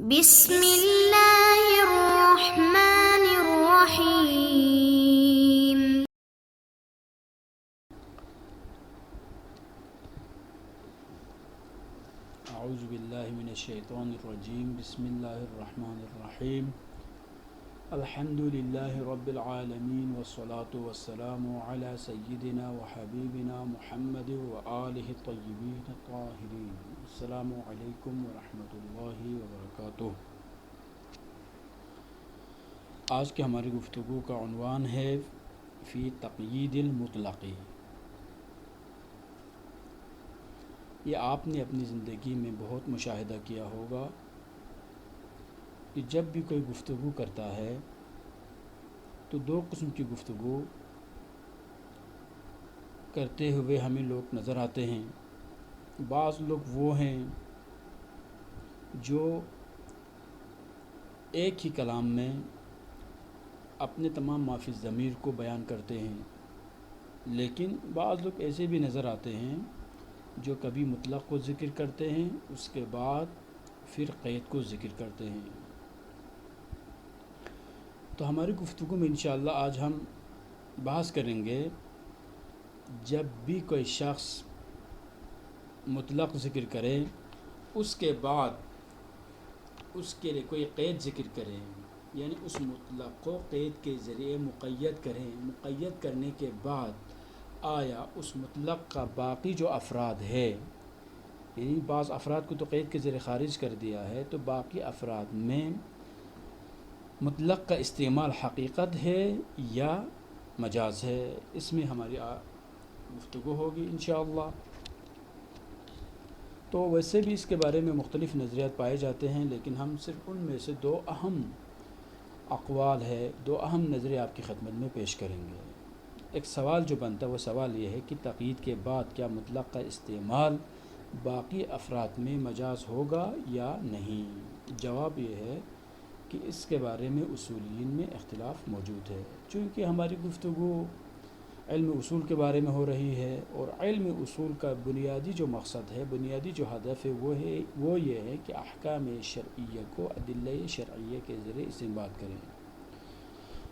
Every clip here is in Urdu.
بسم اللہ الرحمن الرحیم۔ اعوذ باللہ من الشیطان الرجیم، بسم اللہ الرحمن الرحیم۔ الحمد للہ رب العالمین والصلاة والسلام علی سیدنا وحبیبنا محمد وآلہ الطیبین الطاہرین۔ السلام علیکم ورحمۃ اللہ وبرکاتہ۔ آج کی ہماری گفتگو کا عنوان ہے فی تقیید المطلق۔ یہ آپ نے اپنی زندگی میں بہت مشاہدہ کیا ہوگا کہ جب بھی کوئی گفتگو کرتا ہے تو دو قسم کی گفتگو کرتے ہوئے ہمیں لوگ نظر آتے ہیں۔ بعض لوگ وہ ہیں جو ایک ہی کلام میں اپنے تمام ما فی الضمیر کو بیان کرتے ہیں، لیکن بعض لوگ ایسے بھی نظر آتے ہیں جو کبھی مطلق کو ذکر کرتے ہیں، اس کے بعد پھر قید کو ذکر کرتے ہیں۔ تو ہماری گفتگو میں انشاءاللہ آج ہم بحث کریں گے، جب بھی کوئی شخص مطلق ذکر کرے اس کے بعد اس کے لیے کوئی قید ذکر کرے، یعنی اس مطلق کو قید کے ذریعے مقید کریں۔ مقید کرنے کے بعد آیا اس مطلق کا باقی جو افراد ہے، یعنی بعض افراد کو تو قید کے ذریعے خارج کر دیا ہے، تو باقی افراد میں مطلق کا استعمال حقیقت ہے یا مجاز ہے، اس میں ہماری گفتگو ہوگی انشاءاللہ۔ تو ویسے بھی اس کے بارے میں مختلف نظریات پائے جاتے ہیں، لیکن ہم صرف ان میں سے دو اہم اقوال ہے، دو اہم نظریے آپ کی خدمت میں پیش کریں گے۔ ایک سوال جو بنتا ہے وہ سوال یہ ہے کہ تقیید کے بعد کیا مطلق کا استعمال باقی افراد میں مجاز ہوگا یا نہیں؟ جواب یہ ہے کہ اس کے بارے میں اصولیین میں اختلاف موجود ہے۔ چونکہ ہماری گفتگو علم اصول کے بارے میں ہو رہی ہے، اور علم اصول کا بنیادی جو مقصد ہے، بنیادی جو ہدف ہے وہ یہ ہے کہ احکام شرعیہ کو ادلہ شرعیہ کے ذریعے استنباط کریں۔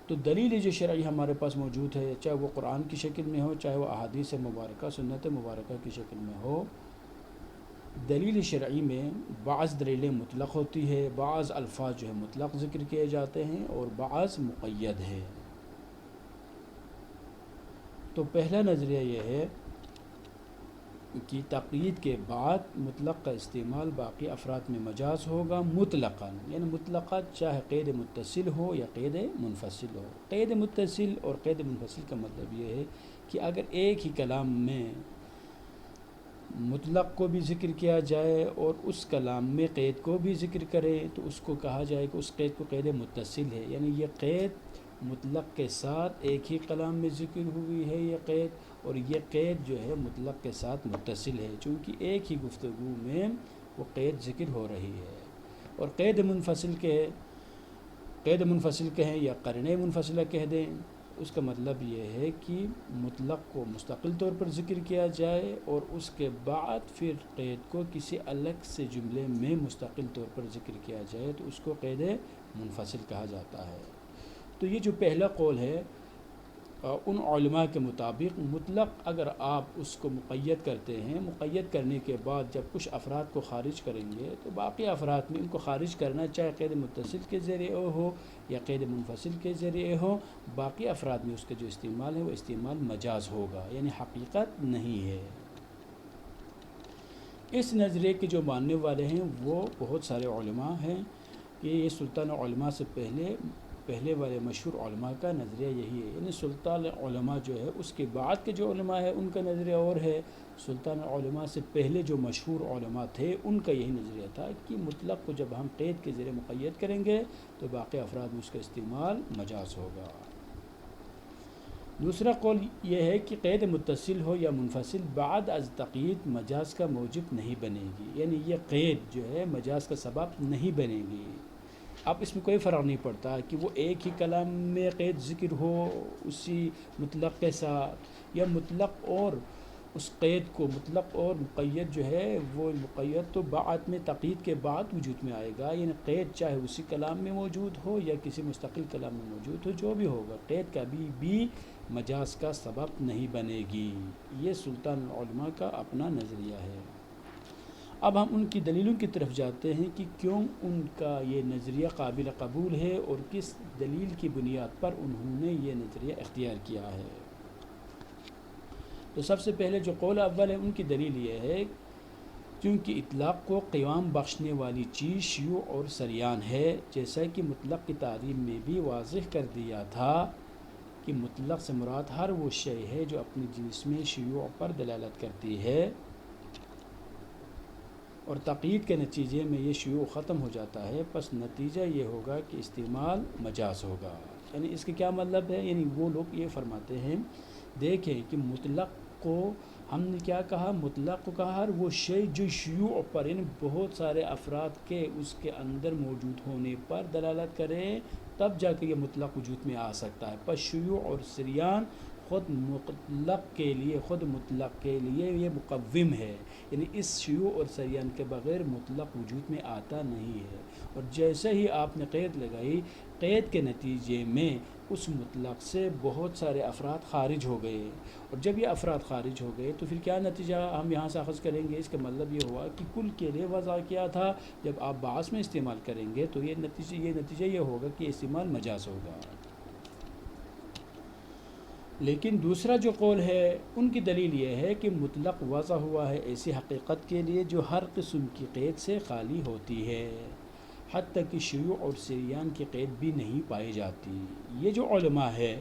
تو دلیل جو شرعی ہمارے پاس موجود ہے، چاہے وہ قرآن کی شکل میں ہو، چاہے وہ احادیث مبارکہ سنت مبارکہ کی شکل میں ہو، دلیل شرعی میں بعض دلیلیں مطلق ہوتی ہے، بعض الفاظ جو ہے مطلق ذکر کیے جاتے ہیں اور بعض مقید ہے۔ تو پہلا نظریہ یہ ہے کہ تقیید کے بعد مطلق کا استعمال باقی افراد میں مجاز ہوگا مطلقاً، یعنی مطلقاً چاہے قید متصل ہو یا قید منفصل ہو۔ قید متصل اور قید منفصل کا مطلب یہ ہے کہ اگر ایک ہی کلام میں مطلق کو بھی ذکر کیا جائے اور اس کلام میں قید کو بھی ذکر کرے تو اس کو کہا جائے کہ اس قید کو قید متصل ہے، یعنی یہ قید مطلق کے ساتھ ایک ہی کلام میں ذکر ہوئی ہے یہ قید، اور یہ قید جو ہے مطلق کے ساتھ متصل ہے، چونکہ ایک ہی گفتگو میں وہ قید ذکر ہو رہی ہے۔ اور قید منفصل کہیں یا قرنِ منفصلہ کہہ دیں، اس کا مطلب یہ ہے کہ مطلق کو مستقل طور پر ذکر کیا جائے اور اس کے بعد پھر قید کو کسی الگ سے جملے میں مستقل طور پر ذکر کیا جائے تو اس کو قید منفصل کہا جاتا ہے۔ تو یہ جو پہلا قول ہے، ان علماء کے مطابق مطلق اگر آپ اس کو مقید کرتے ہیں، مقید کرنے کے بعد جب کچھ افراد کو خارج کریں گے تو باقی افراد میں ان کو خارج کرنا چاہے قید متصل کے ذریعے ہو یا قید منفصل کے ذریعے ہو، باقی افراد میں اس کا جو استعمال ہے وہ استعمال مجاز ہوگا، یعنی حقیقت نہیں ہے۔ اس نظریے کے جو ماننے والے ہیں وہ بہت سارے علماء ہیں کہ یہ سلطان علماء سے پہلے والے مشہور علماء کا نظریہ یہی ہے، یعنی سلطان علماء جو ہے اس کے بعد کے جو علماء ہیں ان کا نظریہ اور ہے، سلطان علماء سے پہلے جو مشہور علماء تھے ان کا یہی نظریہ تھا کہ مطلق کو جب ہم قید کے ذریعے مقید کریں گے تو باقی افراد میں اس کا استعمال مجاز ہوگا۔ دوسرا قول یہ ہے کہ قید متصل ہو یا منفصل بعد از تقیید مجاز کا موجب نہیں بنے گی، یعنی یہ قید جو ہے مجاز کا سبب نہیں بنے گی۔ اب اس میں کوئی فرق نہیں پڑتا کہ وہ ایک ہی کلام میں قید ذکر ہو اسی مطلق کے ساتھ، یا مطلق اور اس قید کو مطلق اور مقید جو ہے وہ مقید تو بعد میں تقیید کے بعد وجود میں آئے گا، یعنی قید چاہے اسی کلام میں موجود ہو یا کسی مستقل کلام میں موجود ہو، جو بھی ہوگا قید کبھی بھی مجاز کا سبب نہیں بنے گی۔ یہ سلطان العلماء کا اپنا نظریہ ہے۔ اب ہم ان کی دلیلوں کی طرف جاتے ہیں کہ کیوں ان کا یہ نظریہ قابل قبول ہے اور کس دلیل کی بنیاد پر انہوں نے یہ نظریہ اختیار کیا ہے۔ تو سب سے پہلے جو قول اول ہے ان کی دلیل یہ ہے کیونکہ اطلاق کو قیام بخشنے والی چیز شیوع اور سریان ہے، جیسا کہ مطلق کی تعریف میں بھی واضح کر دیا تھا کہ مطلق سے مراد ہر وہ شے ہے جو اپنی جنس میں شیوع پر دلالت کرتی ہے، اور تقیید کے نتیجے میں یہ شیوع ختم ہو جاتا ہے، پس نتیجہ یہ ہوگا کہ استعمال مجاز ہوگا۔ یعنی اس کا کیا مطلب ہے؟ یعنی وہ لوگ یہ فرماتے ہیں دیکھیں کہ مطلق کو ہم نے کیا کہا، مطلق کو کہا ہر وہ شے جو شیوع پر یعنی بہت سارے افراد کے اس کے اندر موجود ہونے پر دلالت کرے، تب جا کے یہ مطلق وجود میں آ سکتا ہے۔ پس شیوع اور سریان خود مطلق کے لیے یہ مقوم ہے، یعنی اس شیوع اور سریان کے بغیر مطلق وجود میں آتا نہیں ہے۔ اور جیسے ہی آپ نے قید لگائی، قید کے نتیجے میں اس مطلق سے بہت سارے افراد خارج ہو گئے، اور جب یہ افراد خارج ہو گئے تو پھر کیا نتیجہ ہم یہاں سے اخذ کریں گے؟ اس کا مطلب یہ ہوا کہ کل کے لیے وضع کیا تھا، جب آپ بعض میں استعمال کریں گے تو یہ نتیجہ یہ ہوگا کہ استعمال مجاز ہوگا۔ لیکن دوسرا جو قول ہے ان کی دلیل یہ ہے کہ مطلق وضع ہوا ہے ایسی حقیقت کے لیے جو ہر قسم کی قید سے خالی ہوتی ہے، حتیٰ کہ شیوع اور سریان کی قید بھی نہیں پائی جاتی۔ یہ جو علماء ہے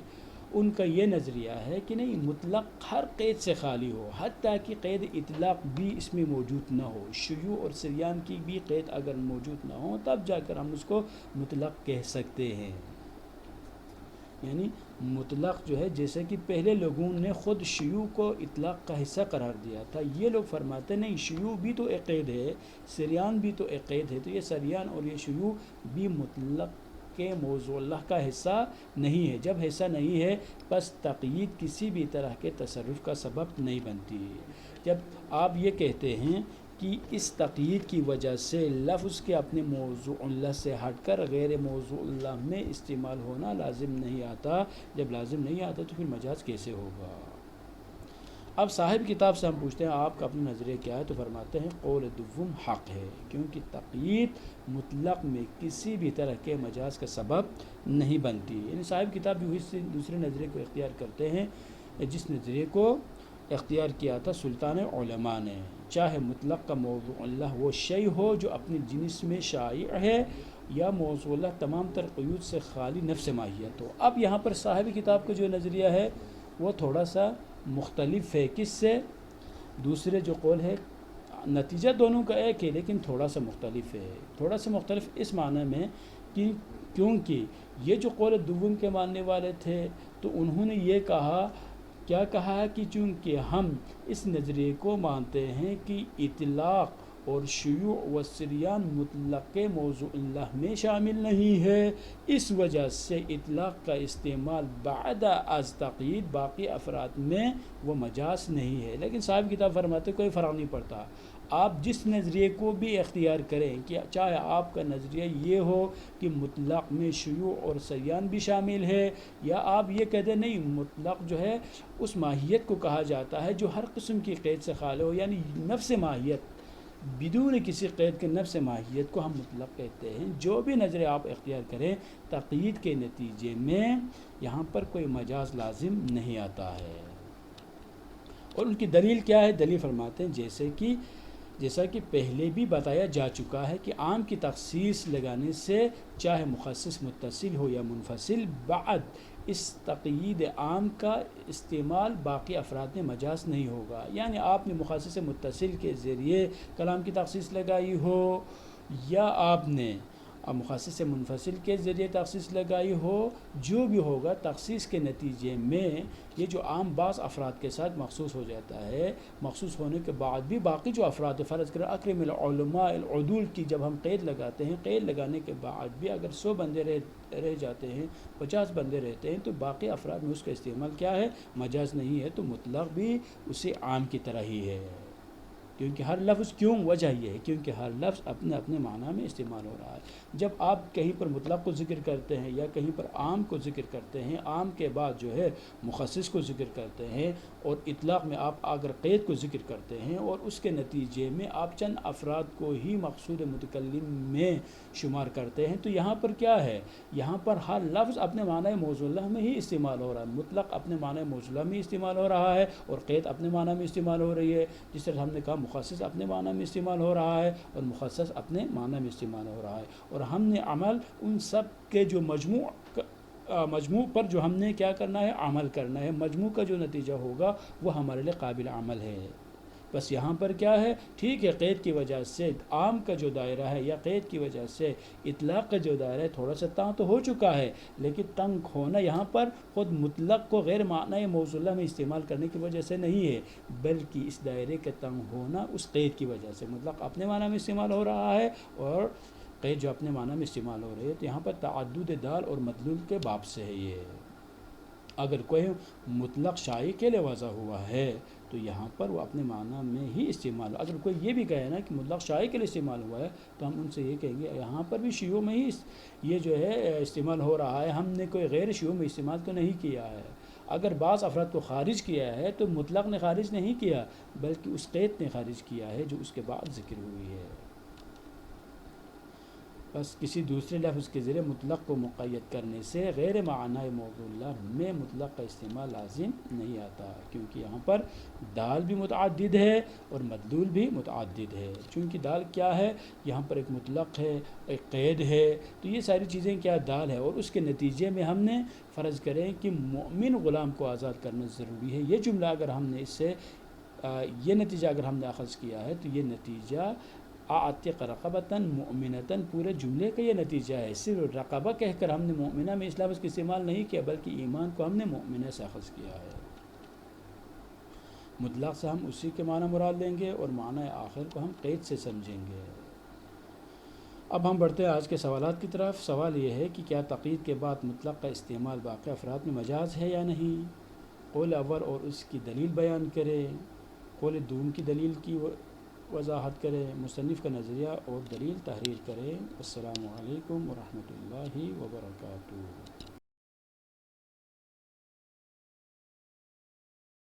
ان کا یہ نظریہ ہے کہ نہیں، مطلق ہر قید سے خالی ہو، حتیٰ کہ قید اطلاق بھی اس میں موجود نہ ہو، شیوع اور سریان کی بھی قید اگر موجود نہ ہو تب جا کر ہم اس کو مطلق کہہ سکتے ہیں۔ یعنی مطلق جو ہے، جیسے کہ پہلے لوگوں نے خود شیوع کو اطلاق کا حصہ قرار دیا تھا، یہ لوگ فرماتے نہیں، شیوع بھی تو ایک قید ہے، سریان بھی تو ایک قید ہے، تو یہ سریان اور یہ شیوع بھی مطلق کے موضوع اللہ کا حصہ نہیں ہے۔ جب حصہ نہیں ہے پس تقیید کسی بھی طرح کے تصرف کا سبب نہیں بنتی۔ جب آپ یہ کہتے ہیں کہ اس تقیید کی وجہ سے لفظ کے اپنے موضوع اللہ سے ہٹ کر غیر موضوع اللہ میں استعمال ہونا لازم نہیں آتا، جب لازم نہیں آتا تو پھر مجاز کیسے ہوگا؟ اب صاحب کتاب سے ہم پوچھتے ہیں آپ کا اپنا نظریہ کیا ہے، تو فرماتے ہیں قول دوم حق ہے، کیونکہ تقیید مطلق میں کسی بھی طرح کے مجاز کا سبب نہیں بنتی۔ یعنی صاحب کتاب بھی اسی دوسرے نظریے کو اختیار کرتے ہیں جس نظریے کو اختیار کیا تھا سلطان علماء نے، چاہے مطلق کا موضوع اللہ وہ شے ہو جو اپنی جنس میں شائع ہے، یا موضوع اللہ تمام تر قیود سے خالی نفس ماہیت ہو۔ اب یہاں پر صاحب کتاب کا جو نظریہ ہے وہ تھوڑا سا مختلف ہے، کس سے؟ دوسرے جو قول ہے، نتیجہ دونوں کا ایک ہے لیکن تھوڑا سا مختلف ہے۔ تھوڑا سا مختلف اس معنی میں کہ کیونکہ یہ جو قول دوم کے ماننے والے تھے تو انہوں نے یہ کہا، کیا کہا ہے کہ چونکہ ہم اس نظریے کو مانتے ہیں کہ اطلاق اور شیوع و سریان مطلق کے موضوع اللہ میں شامل نہیں ہے، اس وجہ سے اطلاق کا استعمال بعد از تقیید باقی افراد میں وہ مجاز نہیں ہے۔ لیکن صاحب کتاب فرماتے کوئی فرق نہیں پڑتا، آپ جس نظریے کو بھی اختیار کریں، کہ چاہے آپ کا نظریہ یہ ہو کہ مطلق میں شیوع اور سریان بھی شامل ہے، یا آپ یہ کہتے نہیں مطلق جو ہے اس ماہیت کو کہا جاتا ہے جو ہر قسم کی قید سے خالی ہو، یعنی نفس ماہیت بدون کسی قید کے نفس ماہیت کو ہم مطلق کہتے ہیں۔ جو بھی نظریہ آپ اختیار کریں، تقیید کے نتیجے میں یہاں پر کوئی مجاز لازم نہیں آتا ہے۔ اور ان کی دلیل کیا ہے؟ دلیل فرماتے ہیں جیسا کہ پہلے بھی بتایا جا چکا ہے کہ عام کی تخصیص لگانے سے چاہے مخصص متصل ہو یا منفصل، بعد اس تقیید عام کا استعمال باقی افراد میں مجاز نہیں ہوگا۔ یعنی آپ نے مخصص متصل کے ذریعے کلام کی تخصیص لگائی ہو، یا آپ نے اب مخصص سے منفصل کے ذریعے تخصیص لگائی ہو، جو بھی ہوگا تخصیص کے نتیجے میں یہ جو عام بعض افراد کے ساتھ مخصوص ہو جاتا ہے، مخصوص ہونے کے بعد بھی باقی جو افراد فرض کریں اکرم العلماء العدول کی جب ہم قید لگاتے ہیں، قید لگانے کے بعد بھی اگر 100 بندے رہ جاتے ہیں، 50 بندے رہتے ہیں، تو باقی افراد میں اس کا استعمال کیا ہے؟ مجاز نہیں ہے، تو مطلق بھی اسی عام کی طرح ہی ہے، کیونکہ ہر لفظ کیوں وجہ یہ ہے کیونکہ ہر لفظ اپنے اپنے معنی میں استعمال ہو رہا ہے۔ جب آپ کہیں پر مطلق کو ذکر کرتے ہیں یا کہیں پر عام کو ذکر کرتے ہیں، عام کے بعد جو ہے مخصص کو ذکر کرتے ہیں، اور اطلاق میں آپ اگر قید کو ذکر کرتے ہیں اور اس کے نتیجے میں آپ چند افراد کو ہی مقصود متکلم میں شمار کرتے ہیں، تو یہاں پر کیا ہے؟ یہاں پر ہر لفظ اپنے معنی موصولہ میں ہی استعمال ہو رہا ہے، مطلق اپنے معنی موصولہ میں استعمال ہو رہا ہے اور قید اپنے معنی میں استعمال ہو رہی ہے، جس طرح ہم نے کہا مخصص اپنے معنی میں استعمال ہو رہا ہے اور مخصص اپنے معنی میں استعمال ہو رہا ہے، اور ہم نے عمل ان سب کے جو مجموع پر جو ہم نے کیا کرنا ہے؟ عمل کرنا ہے، مجموع کا جو نتیجہ ہوگا وہ ہمارے لیے قابل عمل ہے۔ بس یہاں پر کیا ہے؟ ٹھیک ہے، قید کی وجہ سے عام کا جو دائرہ ہے یا قید کی وجہ سے اطلاق کا جو دائرہ ہے تھوڑا سا تنگ تو ہو چکا ہے، لیکن تنگ ہونا یہاں پر خود مطلق کو غیر معنی موصولہ میں استعمال کرنے کی وجہ سے نہیں ہے، بلکہ اس دائرے کے تنگ ہونا اس قید کی وجہ سے، مطلق اپنے معنی میں استعمال ہو رہا ہے اور قید جو اپنے معنی میں استعمال ہو رہی ہے، تو یہاں پر تعدد دال اور مدلول کے باب سے ہے۔ یہ اگر کوئی مطلق شائع کے لیے وضع ہوا ہے تو یہاں پر وہ اپنے معنی میں ہی استعمال ہو۔ اگر کوئی یہ بھی کہے نا کہ مطلق شائع کے لیے استعمال ہوا ہے تو ہم ان سے یہ کہیں گے یہاں پر بھی شیوع میں ہی یہ جو ہے استعمال ہو رہا ہے، ہم نے کوئی غیر شیوع میں استعمال تو نہیں کیا ہے۔ اگر بعض افراد کو خارج کیا ہے تو مطلق نے خارج نہیں کیا بلکہ اس قید نے خارج کیا ہے جو اس کے بعد ذکر ہوئی ہے۔ بس کسی دوسرے لفظ کے ذریعے مطلق کو مقید کرنے سے غیر معنی موضوع میں مطلق کا استعمال لازم نہیں آتا، کیونکہ یہاں پر دال بھی متعدد ہے اور مدلول بھی متعدد ہے۔ چونکہ دال کیا ہے؟ یہاں پر ایک مطلق ہے، ایک قید ہے، تو یہ ساری چیزیں کیا دال ہے، اور اس کے نتیجے میں ہم نے فرض کریں کہ مؤمن غلام کو آزاد کرنا ضروری ہے۔ یہ جملہ اگر ہم نے اس سے یہ نتیجہ اگر ہم نے اخذ کیا ہے تو یہ نتیجہ اعتق رقبۃ مؤمنۃ پورے جملے کا یہ نتیجہ ہے۔ صرف رقبہ کہہ کر ہم نے مؤمنہ میں اس لفظ کا استعمال نہیں کیا بلکہ ایمان کو ہم نے مؤمنہ سے اخذ کیا ہے۔ مطلق سے ہم اسی کے معنی مراد لیں گے اور معنی آخر کو ہم قید سے سمجھیں گے۔ اب ہم بڑھتے ہیں آج کے سوالات کی طرف۔ سوال یہ ہے کہ کیا تقیید کے بعد مطلق کا استعمال باقی افراد میں مجاز ہے یا نہیں؟ قول اول اور اس کی دلیل بیان کرے، قول دوم کی دلیل کی وضاحت کرے، مصنف کا نظریہ اور دلیل تحریر کرے۔ السلام علیکم ورحمۃ اللہ وبرکاتہ۔